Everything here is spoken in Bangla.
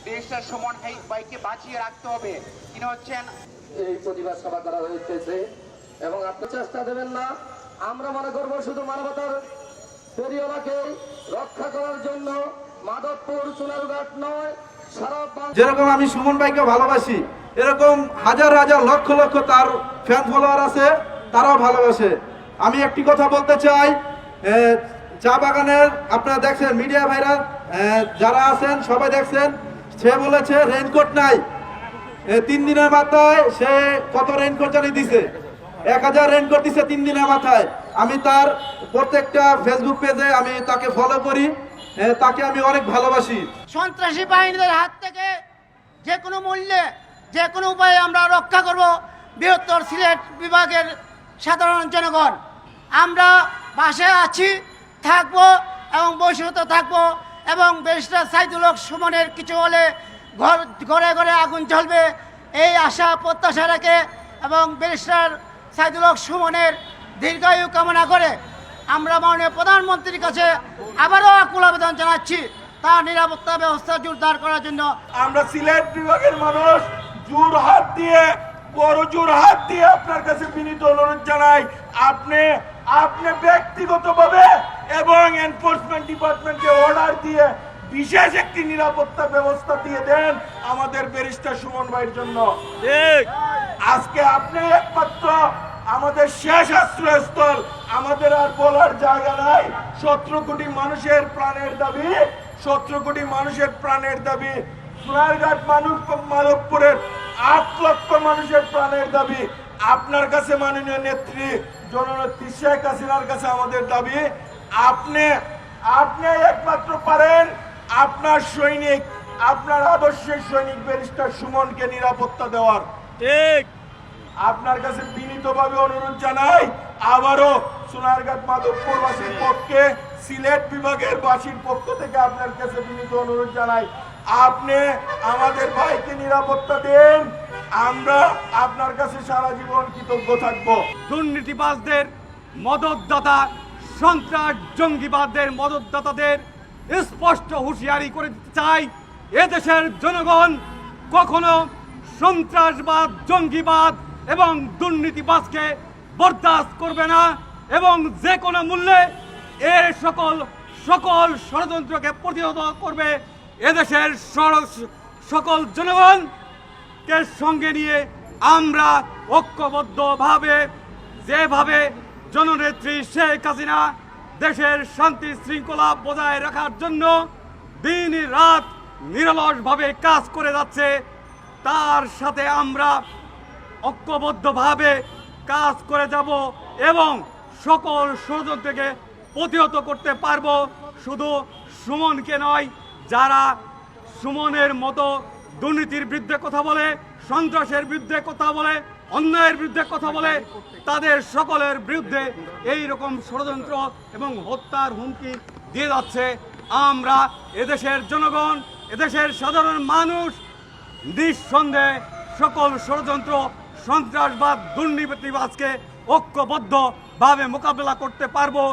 দেশটা সুমন ভাইকে বাঁচিয়ে রাখতে হবে। তিনি হচ্ছেন এই প্রতিবাদ সভা করা হইতেছে এবং আপনি চেষ্টা দেবেন না। আমরা মনে করবো শুধু মানবতার পেরিওলাকে রক্ষা করার জন্য মাধবপুর চুনারুঘাট নয়, সারা যেরকম আমি সুমন ভাইকে ভালোবাসি, এরকম হাজার হাজার লক্ষ লক্ষ তার ফ্যান ফলোয়ার আছে, তারাও ভালোবাসে। আমি একটি কথা বলতে চাই, চা বাগানের আপনারা দেখছেন, মিডিয়া ভাইরা যারা আছেন সবাই দেখছেন, সে বলেছে রেইনকোট নাই। 3 দিনের মাথায় সে কত রেইনকোট জানি দিছে, 1000 রেইনকোট দিছে 3 দিনের মাথায়। আমি তার প্রত্যেকটা ফেসবুক পেজে আমি তাকে ফলো করি, তাকে আমি অনেক ভালোবাসি। সন্ত্রাসী বাহিনীদের হাত থেকে যে কোনো মূল্যে যে কোনো উপায়ে আমরা রক্ষা করব বৃহত্তর সিলেট বিভাগের সাধারণ জনগণ। আমরা বাসায় আছি, থাকবো এবং বৈশিষ্ট্য থাকবো এবং ব্যারিস্টার সাইদুল হক সুমনের কিছু হলে ঘরে ঘরে আগুন জ্বলবে এই আশা প্রত্যাশা রেখে এবং ব্যারিস্টার সাইদুল হক সুমনের দীর্ঘায়ু কামনা করে আমরা মাননীয় প্রধানমন্ত্রীর কাছে আবারও আকুল আবেদন জানাচ্ছি তার নিরাপত্তা ব্যবস্থা জোরদার করার জন্য। আমরা সিলেট বিভাগের মানুষ জোর হাত দিয়ে, বড় জোর হাত দিয়ে আপনার কাছে বিনীত অনুরোধ জানাই, আপনি ব্যক্তিগতভাবে এবং এনফোর্সমেন্ট ডিপার্টমেন্টকে অর্ডার দিয়ে বিশেষ একটি নিরাপত্তা ব্যবস্থা দিয়ে দেন আমাদের ব্যারিস্টার সুমন ভাইয়ের জন্য। আজকে আপনি একমাত্র আমাদের শেষ আশ্রয়স্থল, আমাদের আর বলার জায়গা নাই। 17 কোটি মানুষের প্রাণের দাবি, 17 কোটি মানুষের প্রাণের দাবি, সোনারঘাট মাধবপুরের 8 লক্ষ মানুষের প্রাণের দাবি। আপনার কাছে মাননীয় নেত্রী জননেত্রী শেখ হাসিনার কাছে আমাদের দাবি, আপনি একমাত্র পারেন আপনার সৈনিক, আপনার আদর্শের সৈনিক ব্যারিস্টার সুমনকে নিরাপত্তা দেওয়ার। ঠিক আপনার কাছে বিনীতভাবে অনুরোধ জানাই, আবারও সোনারঘাট মাধবপুরবাসীর পক্ষে, সিলেট বিভাগের বাসীর পক্ষ থেকে আপনার কাছে বিনীত অনুরোধ জানাই, আপনি আমাদের ভাইকে নিরাপত্তা দেন। আমরা আপনার কাছে সারা জীবন কৃতজ্ঞ থাকব। দুর্নীতিবাজদের মদতদাতা, সন্ত্রাস জঙ্গিবাদদের মদতদাতাদের স্পষ্ট হুঁশিয়ারি করে দিতে চাই, এদেশের জনগণ কখনো সন্ত্রাসবাদ, জঙ্গিবাদ এবং দুর্নীতিবাজকে বরদাস্ত করবে না এবং যে কোনো মূল্যে এর সকল ষড়যন্ত্রকে প্রতিহত করবে। এদেশের সকল জনগণকে সঙ্গে নিয়ে আমরা ঐক্যবদ্ধভাবে যেভাবে জননেত্রী শেখ হাসিনা দেশের শান্তি শৃঙ্খলা বজায় রাখার জন্য দিন রাত নিরলসভাবে কাজ করে যাচ্ছে, তার সাথে আমরা ঐক্যবদ্ধভাবে কাজ করে যাব এবং সকল ষড়যন্ত্রকে প্রতিহত করতে পারব। শুধু সুমনকে নয়, যারা সুমনের মতো দুর্নীতির বিরুদ্ধে কথা বলে, সন্ত্রাসের বিরুদ্ধে কথা বলে, অন্যায়ের বিরুদ্ধে কথা বলে, তাদের সকলের বিরুদ্ধে এই রকম ষড়যন্ত্র এবং হত্যার হুমকি দিয়ে যাচ্ছে। আমরা এদেশের জনগণ, এদেশের সাধারণ মানুষ নিঃসন্দেহে সকল ষড়যন্ত্র, সন্ত্রাসবাদ, দুর্নীতিবাজকে ঐক্যবদ্ধভাবে মোকাবেলা করতে পারবো।